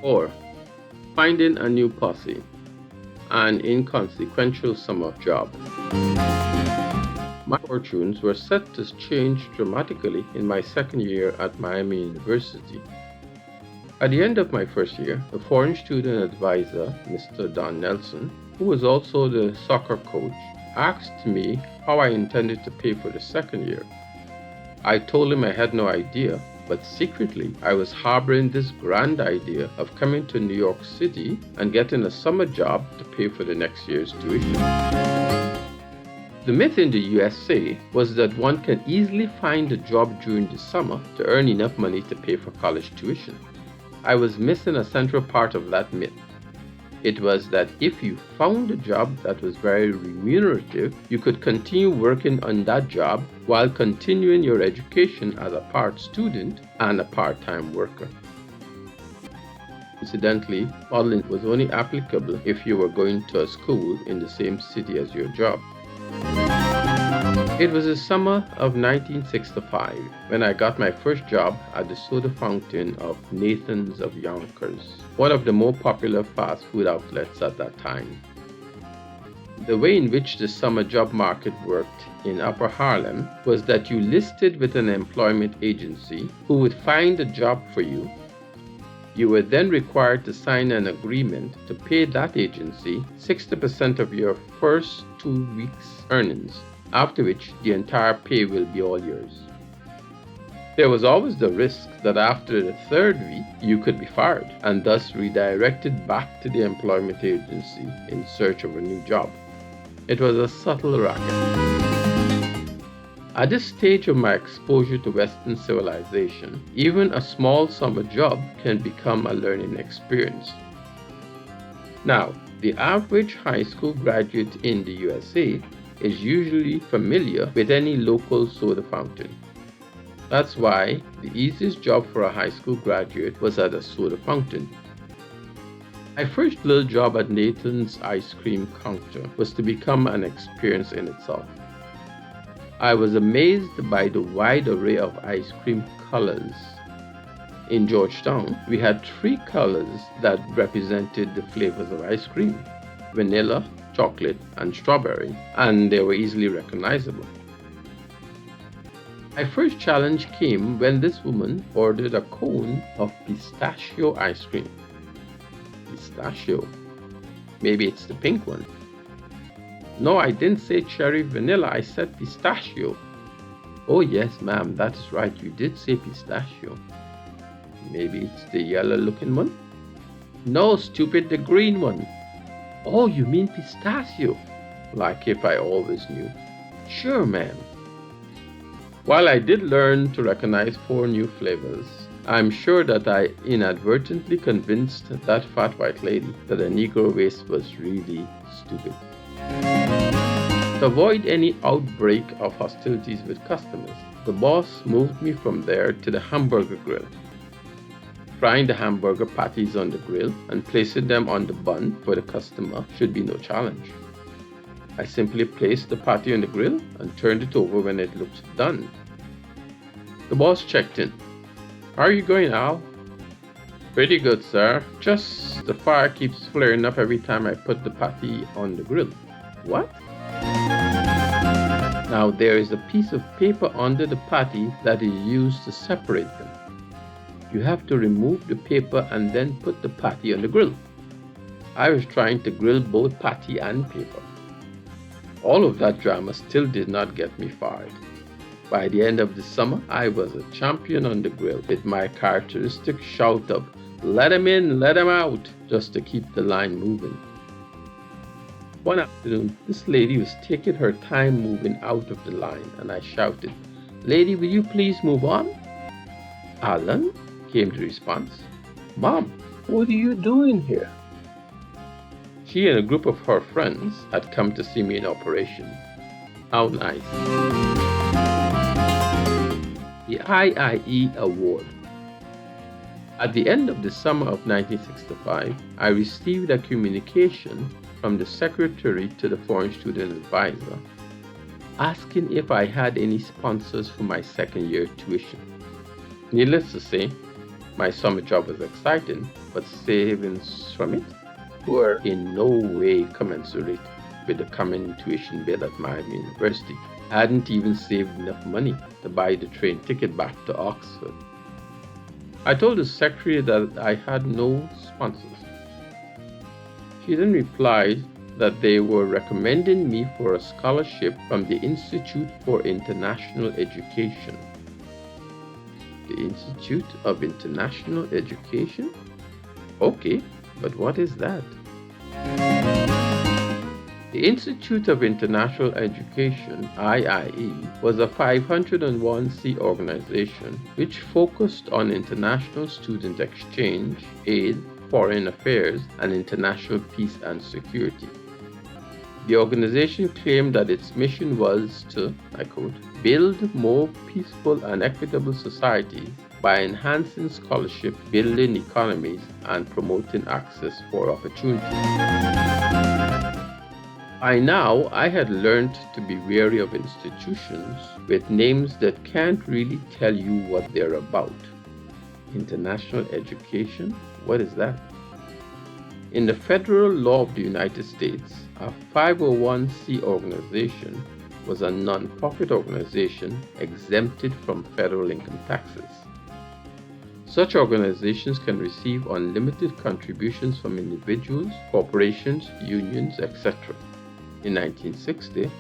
or finding a new posse, an inconsequential summer job. My fortunes were set to change dramatically in my second year at Miami University. At the end of my first year, the foreign student advisor, Mr. Don Nelson, who was also the soccer coach, asked me how I intended to pay for the second year. I told him I had no idea, but secretly I was harboring this grand idea of coming to New York City and getting a summer job to pay for the next year's tuition. The myth in the USA was that one can easily find a job during the summer to earn enough money to pay for college tuition. I was missing a central part of that myth. It was that if you found a job that was very remunerative, you could continue working on that job while continuing your education as a part student and a part-time worker. Incidentally, modeling was only applicable if you were going to a school in the same city as your job. It was the summer of 1965 when I got my first job at the soda fountain of Nathan's of Yonkers, one of the more popular fast food outlets at that time. The way in which the summer job market worked in Upper Harlem was that you listed with an employment agency who would find a job for you. You were then required to sign an agreement to pay that agency 60% of your first 2 weeks' earnings, after which the entire pay will be all yours. There was always the risk that after the third week you could be fired and thus redirected back to the employment agency in search of a new job. It was a subtle racket. At this stage of my exposure to Western civilization, even a small summer job can become a learning experience. Now, the average high school graduate in the USA is usually familiar with any local soda fountain. That's why the easiest job for a high school graduate was at a soda fountain. My first little job at Nathan's ice cream counter was to become an experience in itself. I was amazed by the wide array of ice cream colors. In Georgetown, we had 3 colors that represented the flavors of ice cream: vanilla, chocolate, and strawberry, and they were easily recognizable. My first challenge came when this woman ordered a cone of pistachio ice cream. Pistachio? Maybe it's the pink one. No, I didn't say cherry vanilla, I said pistachio. Oh yes, ma'am, that is right, you did say pistachio. Maybe it's the yellow looking one? No, stupid, the green one. Oh, you mean pistachio? Like if I always knew. Sure, ma'am. While I did learn to recognize 4 new flavors, I'm sure that I inadvertently convinced that fat white lady that a Negro waist was really stupid. To avoid any outbreak of hostilities with customers, the boss moved me from there to the hamburger grill. Frying the hamburger patties on the grill and placing them on the bun for the customer should be no challenge. I simply placed the patty on the grill and turned it over when it looked done. The boss checked in. How are you going, Al? Pretty good, sir. Just the fire keeps flaring up every time I put the patty on the grill. What? Now there is a piece of paper under the patty that is used to separate them. You have to remove the paper and then put the patty on the grill. I was trying to grill both patty and paper. All of that drama still did not get me fired. By the end of the summer, I was a champion on the grill with my characteristic shout of "Let 'em in, let 'em out," just to keep the line moving. One afternoon, this lady was taking her time moving out of the line, and I shouted, "Lady, will you please move on?" "Alan," came the response. "Mom, what are you doing here?" She and a group of her friends had come to see me in operation. How nice. The IIE Award. At the end of the summer of 1965, I received a communication from the secretary to the foreign student advisor asking if I had any sponsors for my second year tuition. Needless to say, My summer job was exciting, but savings from it were in no way commensurate with the common tuition bill at Miami University. I hadn't even saved enough money to buy the train ticket back to Oxford. I told the secretary that I had no sponsors. She then replied that they were recommending me for a scholarship from the Institute for International Education. The Institute of International Education? Okay, but what is that? The Institute of International Education, IIE, was a 501c organization which focused on international student exchange, aid, foreign affairs, and international peace and security. The organization claimed that its mission was to, I quote, build more peaceful and equitable societies by enhancing scholarship, building economies, and promoting access for opportunity. By now, I had learned to be wary of institutions with names that can't really tell you what they're about. International education? What is that? In the federal law of the United States, a 501c organization was a non-profit organization exempted from federal income taxes. Such organizations can receive unlimited contributions from individuals, corporations, unions, etc. In 1960,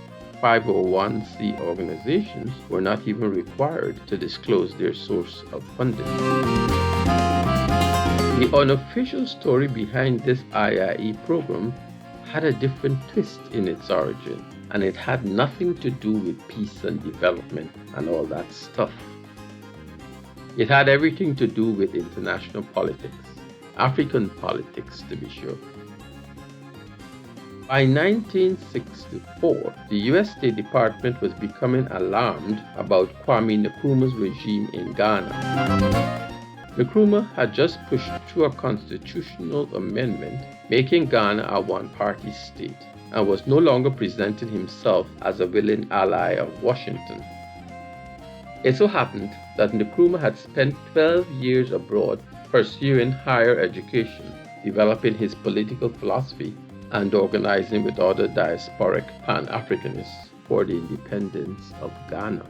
501c organizations were not even required to disclose their source of funding. The unofficial story behind this IIE program had a different twist in its origin, and it had nothing to do with peace and development and all that stuff. It had everything to do with international politics, African politics to be sure. By 1964, the US State Department was becoming alarmed about Kwame Nkrumah's regime in Ghana. Nkrumah had just pushed through a constitutional amendment making Ghana a one-party state and was no longer presenting himself as a willing ally of Washington. It so happened that Nkrumah had spent 12 years abroad pursuing higher education, developing his political philosophy, and organizing with other diasporic Pan-Africanists for the independence of Ghana.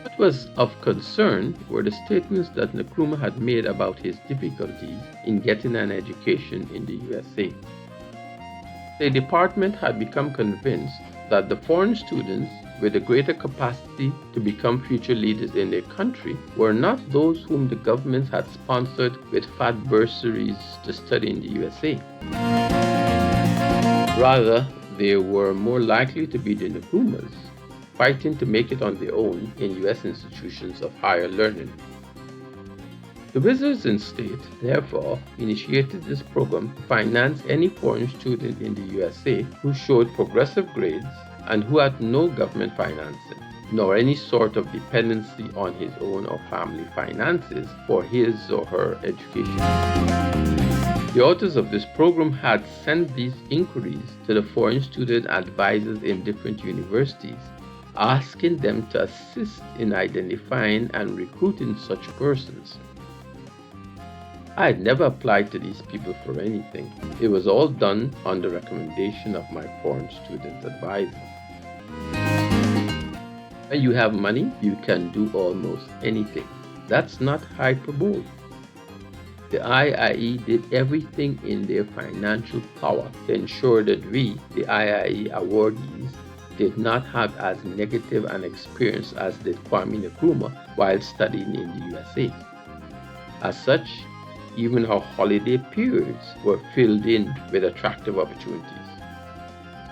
What was of concern were the statements that Nkrumah had made about his difficulties in getting an education in the USA. The department had become convinced that the foreign students with a greater capacity to become future leaders in their country were not those whom the governments had sponsored with fat bursaries to study in the USA. Rather, they were more likely to be the Nkrumahs, fighting to make it on their own in US institutions of higher learning. The Wizards in State, therefore, initiated this program to finance any foreign student in the USA who showed progressive grades and who had no government financing, nor any sort of dependency on his own or family finances for his or her education. The authors of this program had sent these inquiries to the foreign student advisors in different universities, asking them to assist in identifying and recruiting such persons. I had never applied to these people for anything. It was all done on the recommendation of my foreign student advisor. When you have money, you can do almost anything. That's not hyperbole. The IIE did everything in their financial power to ensure that we, the IIE awardees, did not have as negative an experience as did Kwame Nkrumah while studying in the USA. As such, even our holiday periods were filled in with attractive opportunities.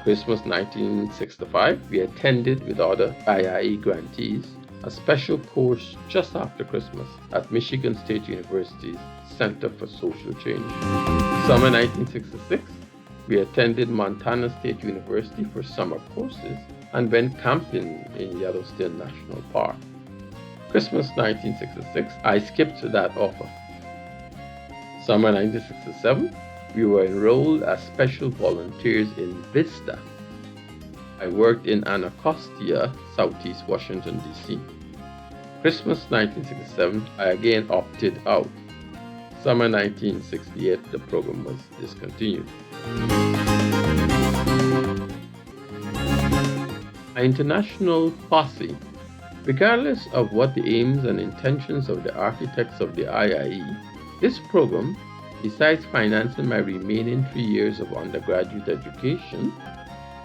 Christmas 1965, we attended with other IIE grantees a special course just after Christmas at Michigan State University's Center for Social Change. Summer 1966, we attended Montana State University for summer courses and went camping in Yellowstone National Park. Christmas 1966, I skipped that offer. Summer 1967, we were enrolled as special volunteers in VISTA. I worked in Anacostia, Southeast Washington, D.C. Christmas 1967, I again opted out. Summer 1968, the program was discontinued. An international posse. Regardless of what the aims and intentions of the architects of the IIE, this program, besides financing my remaining 3 years of undergraduate education,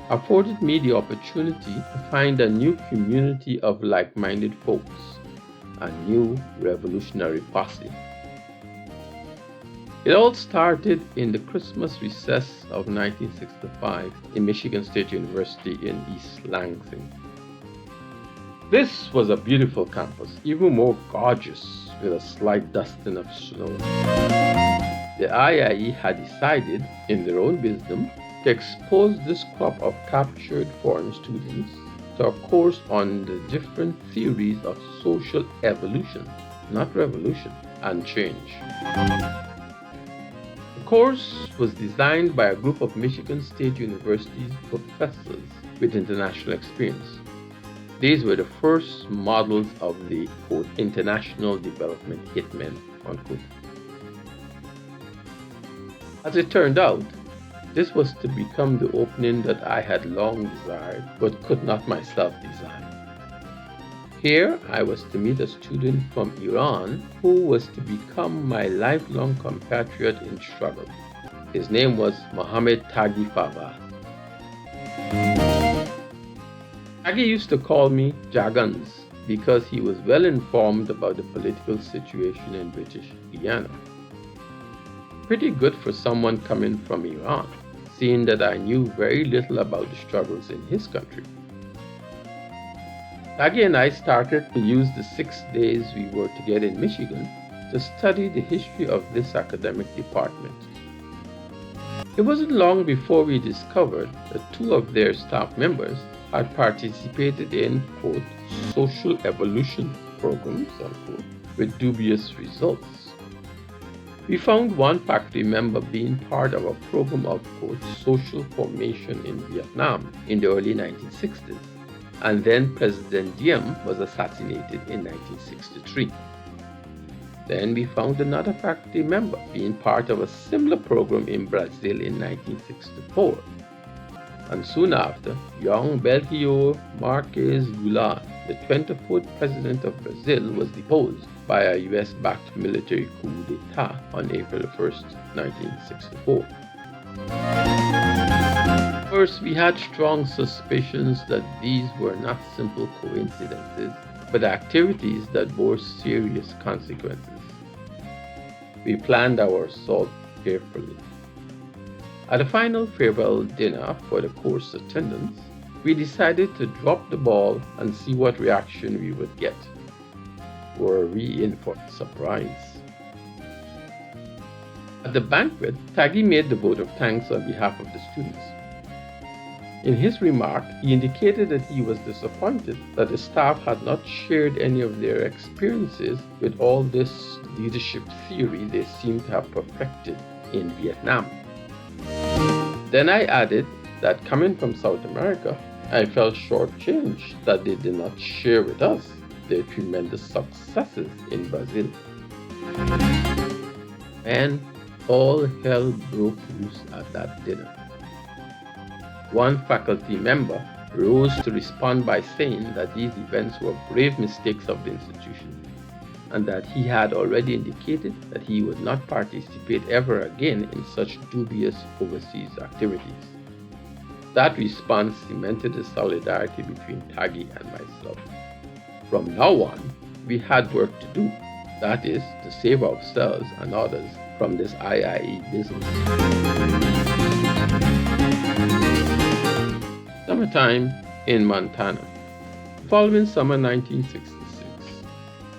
afforded me the opportunity to find a new community of like-minded folks, a new revolutionary posse. It all started in the Christmas recess of 1965 in Michigan State University in East Lansing. This was a beautiful campus, even more gorgeous with a slight dusting of snow. The IIE had decided, in their own wisdom, to expose this crop of captured foreign students to a course on the different theories of social evolution, not revolution, and change. The course was designed by a group of Michigan State University's professors with international experience. These were the first models of the, quote, international development hitmen, unquote. As it turned out, this was to become the opening that I had long desired but could not myself design. Here I was to meet a student from Iran who was to become my lifelong compatriot in struggle. His name was Mohammed Taghi Farvar. Taghi used to call me Jagans because he was well informed about the political situation in British Guyana. Pretty good for someone coming from Iran, seeing that I knew very little about the struggles in his country. Taghi and I started to use the 6 days we were together in Michigan to study the history of this academic department. It wasn't long before we discovered that 2 of their staff members had participated in, quote, social evolution programs, unquote, with dubious results. We found one faculty member being part of a program of, quote, social formation in Vietnam in the early 1960s, and then President Diem was assassinated in 1963. Then we found another faculty member being part of a similar program in Brazil in 1964. And soon after, young Belchior Marques Goulart, the 24th president of Brazil, was deposed by a US-backed military coup d'etat on April 1st, 1964. First, we had strong suspicions that these were not simple coincidences, but activities that bore serious consequences. We planned our assault carefully. At the final farewell dinner for the course attendants, we decided to drop the ball and see what reaction we would get. Were we in for a surprise? At the banquet, Taghi made the vote of thanks on behalf of the students. In his remark, he indicated that he was disappointed that the staff had not shared any of their experiences with all this leadership theory they seemed to have perfected in Vietnam. Then I added that coming from South America, I felt shortchanged that they did not share with us their tremendous successes in Brazil. And all hell broke loose at that dinner. One faculty member rose to respond by saying that these events were grave mistakes of the institution, and that he had already indicated that he would not participate ever again in such dubious overseas activities. That response cemented the solidarity between Taghi and myself. From now on, we had work to do, that is, to save ourselves and others from this IIE business. Summertime in Montana. Following summer 1966,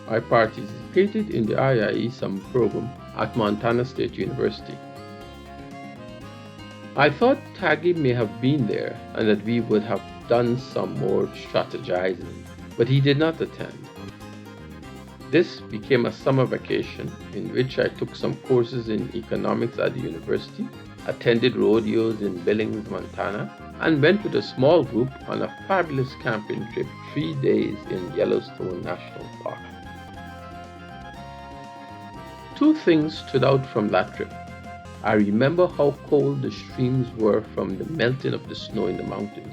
I participated in the IIE summer program at Montana State University. I thought Taghi may have been there and that we would have done some more strategizing, but he did not attend. This became a summer vacation in which I took some courses in economics at the university, attended rodeos in Billings, Montana, and went with a small group on a fabulous camping trip 3 days in Yellowstone National Park. Two things stood out from that trip. I remember how cold the streams were from the melting of the snow in the mountains.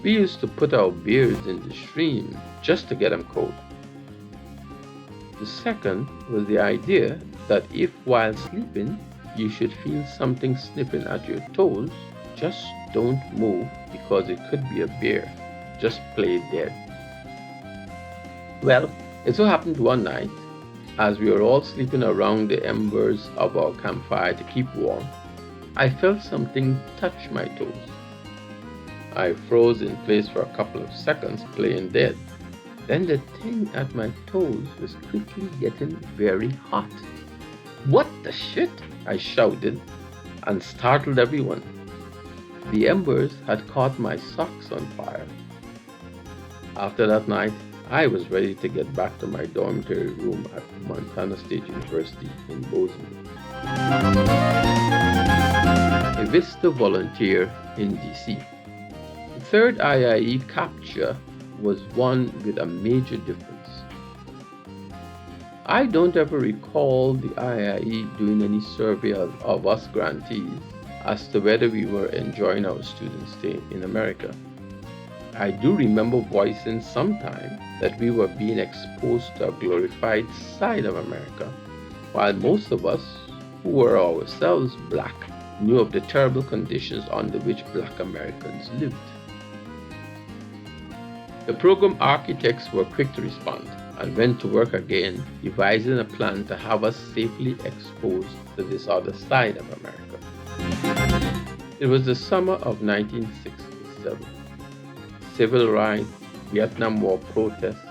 We used to put our beards in the stream just to get them cold. The second was the idea that if while sleeping you should feel something snipping at your toes, just don't move because it could be a bear. Just play dead. Well, it so happened one night, as we were all sleeping around the embers of our campfire to keep warm, I felt something touch my toes. I froze in place for a couple of seconds, playing dead. Then the thing at my toes was quickly getting very hot. "What the shit?" I shouted and startled everyone. The embers had caught my socks on fire. After that night, I was ready to get back to my dormitory room at Montana State University in Bozeman. A Vista volunteer in DC. The third IIE capture was one with a major difference. I don't ever recall the IIE doing any survey of us grantees as to whether we were enjoying our student stay in America. I do remember voicing sometime that we were being exposed to a glorified side of America, while most of us, who were ourselves black, knew of the terrible conditions under which black Americans lived. The program architects were quick to respond and went to work again, devising a plan to have us safely exposed to this other side of America. It was the summer of 1967. Civil rights, Vietnam War protests,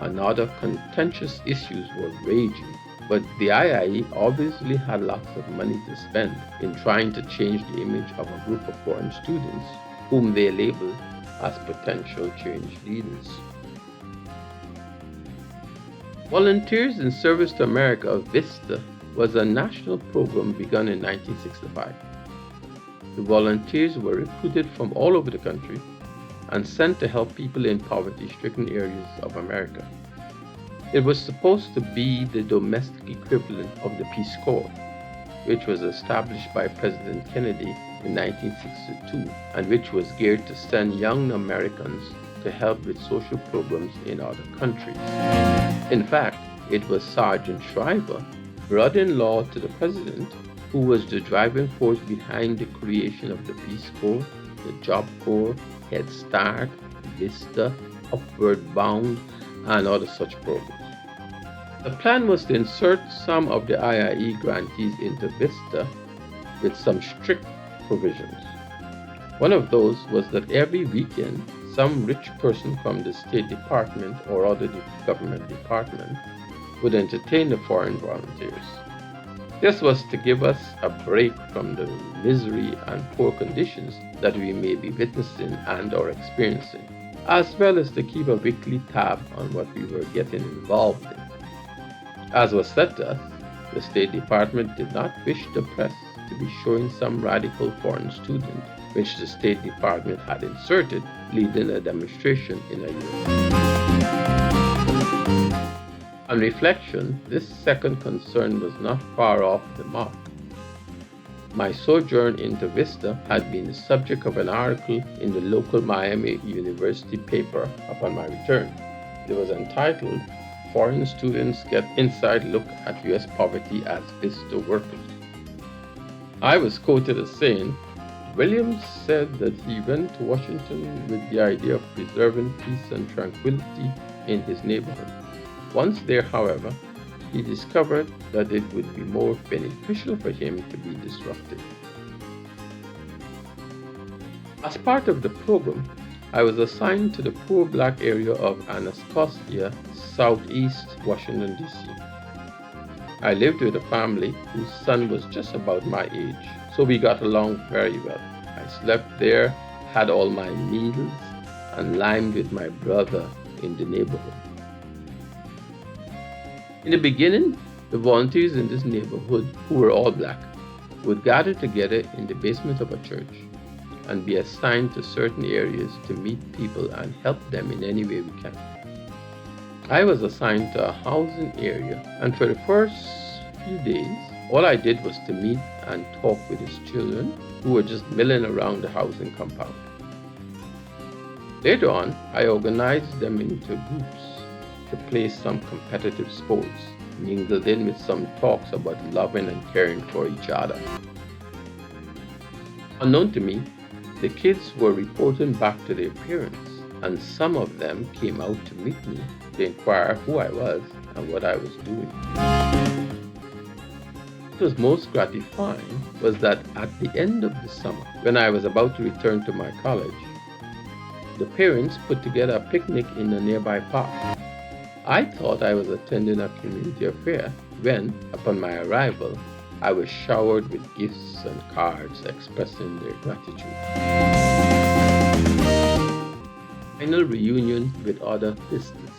and other contentious issues were raging, but the IIE obviously had lots of money to spend in trying to change the image of a group of foreign students whom they labeled as potential change leaders. Volunteers in Service to America, VISTA, was a national program begun in 1965. The volunteers were recruited from all over the country and sent to help people in poverty-stricken areas of America. It was supposed to be the domestic equivalent of the Peace Corps, which was established by President Kennedy in 1962 and which was geared to send young Americans to help with social programs in other countries. In fact, it was Sergeant Shriver, brother-in-law to the president, who was the driving force behind the creation of the Peace Corps, the Job Corps, Head Start, VISTA, Upward Bound, and other such programs. The plan was to insert some of the IIE grantees into VISTA with some strict provisions. One of those was that every weekend, some rich person from the State Department or other government department would entertain the foreign volunteers. This was to give us a break from the misery and poor conditions that we may be witnessing and or experiencing, as well as to keep a weekly tab on what we were getting involved in. As was said to us, the State Department did not wish the press to be showing some radical foreign student which the State Department had inserted leading a demonstration in a year. On reflection, this second concern was not far off the mark. My sojourn into VISTA had been the subject of an article in the local Miami University paper upon my return. It was entitled, "Foreign Students Get Inside Look at U.S. Poverty as VISTA Workers." I was quoted as saying, Williams said that he went to Washington with the idea of preserving peace and tranquility in his neighborhood. Once there, however, he discovered that it would be more beneficial for him to be disruptive. As part of the program, I was assigned to the poor black area of Anacostia, southeast Washington, D.C. I lived with a family whose son was just about my age, so we got along very well. I slept there, had all my meals, and limed with my brother in the neighborhood. In the beginning, the volunteers in this neighborhood, who were all black, would gather together in the basement of a church. and be assigned to certain areas to meet people and help them in any way we can. I was assigned to a housing area, and for the first few days, all I did was to meet and talk with his children who were just milling around the housing compound. Later on, I organized them into groups to play some competitive sports, mingled in with some talks about loving and caring for each other. Unknown to me, the kids were reporting back to their parents, and some of them came out to meet me to inquire who I was and what I was doing. What was most gratifying was that at the end of the summer, when I was about to return to my college, the parents put together a picnic in a nearby park. I thought I was attending a community affair when, upon my arrival, I was showered with gifts and cards expressing their gratitude. Final reunion with other listeners.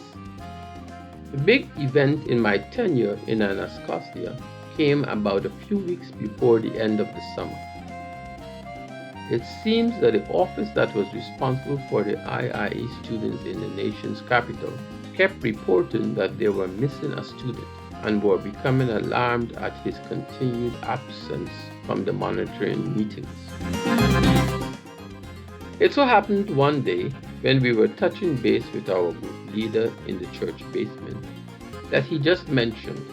The big event in my tenure in Anacostia came about a few weeks before the end of the summer. It seems that the office that was responsible for the IIE students in the nation's capital kept reporting that they were missing a student and were becoming alarmed at his continued absence from the monitoring meetings. It so happened one day when we were touching base with our group leader in the church basement that he just mentioned,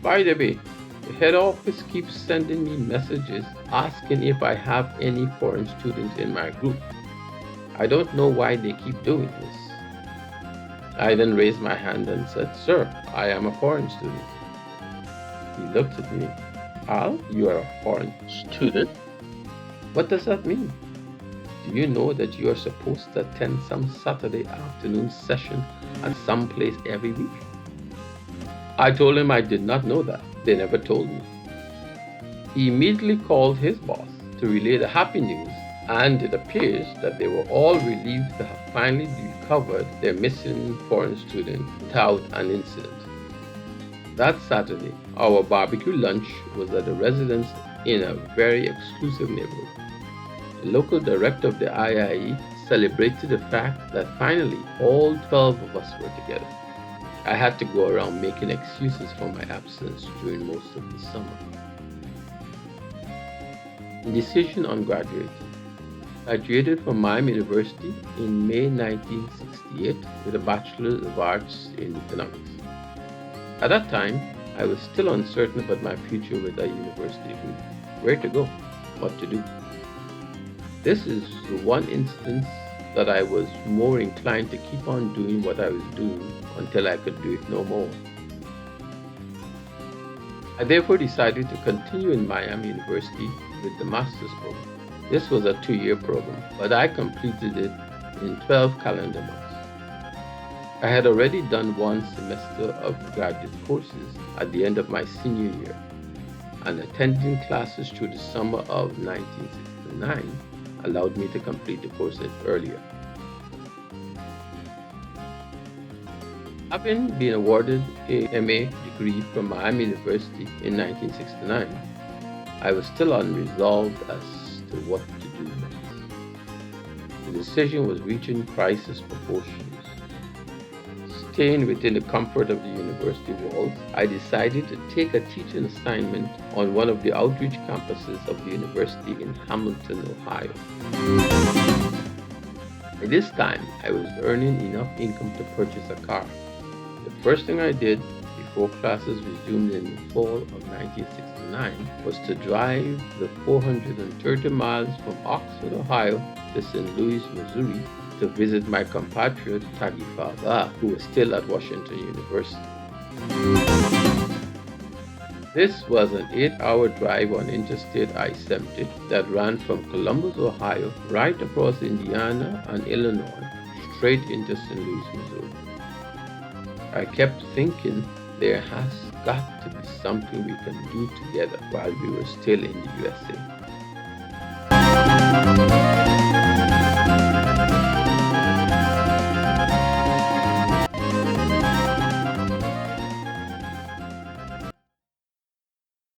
"By the way, the head office keeps sending me messages asking if I have any foreign students in my group. I don't know why they keep doing this." I then raised my hand and said, "Sir, I am a foreign student." He looked at me. "Al, you are a foreign student? What does that mean? Do you know that you are supposed to attend some Saturday afternoon session at some place every week?" I told him I did not know that. They never told me. He immediately called his boss to relay the happy news, and it appears that they were all relieved to have finally recovered their missing foreign student without an incident. That Saturday, our barbecue lunch was at a residence in a very exclusive neighborhood. The local director of the IIE celebrated the fact that finally all 12 of us were together. I had to go around making excuses for my absence during most of the summer. Decision on graduating. Graduated from Miami University in May 1968 with a Bachelor of Arts in Economics. At that time, I was still uncertain about my future with a university degree. Where to go? What to do? This is the one instance that I was more inclined to keep on doing what I was doing until I could do it no more. I therefore decided to continue in Miami University with the master's program. This was a 2-year program, but I completed it in 12 calendar months. I had already done one semester of graduate courses at the end of my senior year, and attending classes through the summer of 1969 allowed me to complete the courses earlier. Having been awarded a MA degree from Miami University in 1969, I was still unresolved as to what to do next. The decision was reaching crisis proportions. Staying within the comfort of the university walls, I decided to take a teaching assignment on one of the outreach campuses of the university in Hamilton, Ohio. By this time, I was earning enough income to purchase a car. The first thing I did before classes resumed in the fall of 1969 was to drive the 430 miles from Oxford, Ohio to St. Louis, Missouri to visit my compatriot Taghi Farvar, who was still at Washington University. This was an 8-hour drive on Interstate I-70 that ran from Columbus, Ohio, right across Indiana and Illinois, straight into St. Louis, Missouri. I kept thinking there has got to be something we can do together while we were still in the USA.